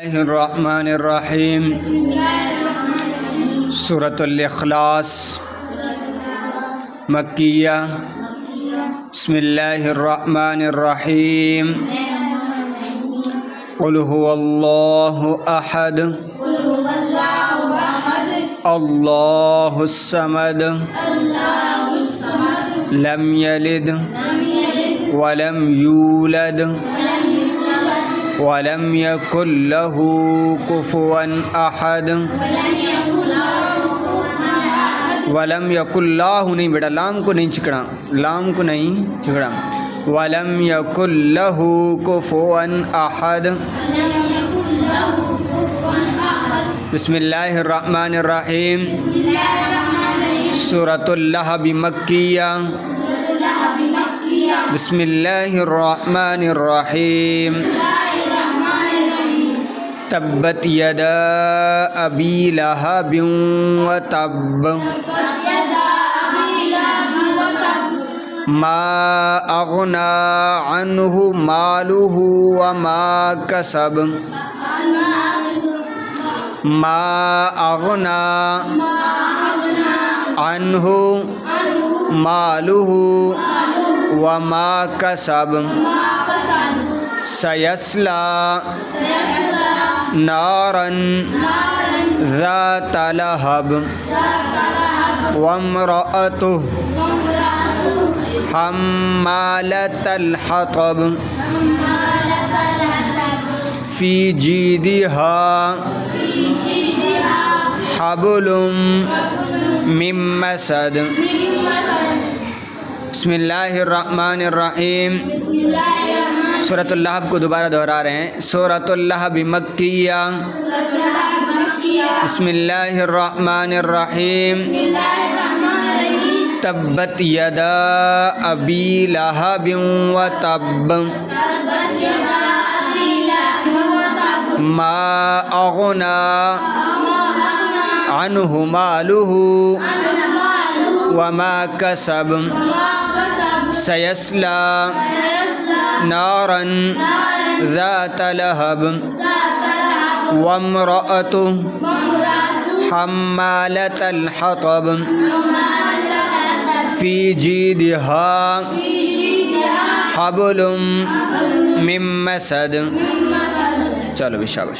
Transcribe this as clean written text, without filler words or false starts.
बिस्मिल्लाहिर्रहमानिर्रहीम। सूरतुल इखलास मक्किया। बिस्मिल्लाहिर्रहमानिर्रहीम। क़ुल हुवल्लाहु अहद अल्लाहुस समद लम यलिद वलम यूलद वलम यकुल लहू कुफुवन अहद। वलम यकुल्लाहु नहीं बेटा, लाम को नहीं छिकड़ा, लाम को नहीं छिकड़ा। वलम यकुल लहू कुफुवन अहद। बिस्मिल्लाहिर्रहमानिर्रहीम। सूरतुल लहब मक्किया। बिस्मिल्लाहिर्रहमानिर्रहीम। तब्बत यदा अबी लहबिन व तब मा अग़ना अन्हु मालुहु व मा कसब। मा अग़ना अन्हु मालुहु व मा कसब। सयस्ला नारन ज़ात लहब वम्रअतुहु हम्मालतल हतब फ़ी जीदिहा हब्लुम मिन मसद। बिस्मिल्लाहिर्रहमानिर्रहीम। सूरतुल लहब को दोबारा दोहरा रहे हैं। सूरतुल लहब मक्किया। बिस्मिल्लाहिर्रहमानिर्रहीम। तब्बत यदा अबी लहबिन व तब मा अग़ना अन्हु मालुहु व मा कसब। सयस्ला नारन ज़ात लहब वम्रअतुहु हम्मालतल हतब फ़ी जीदिहा हब्लुम मिन मसद। चलो भी शाबाश।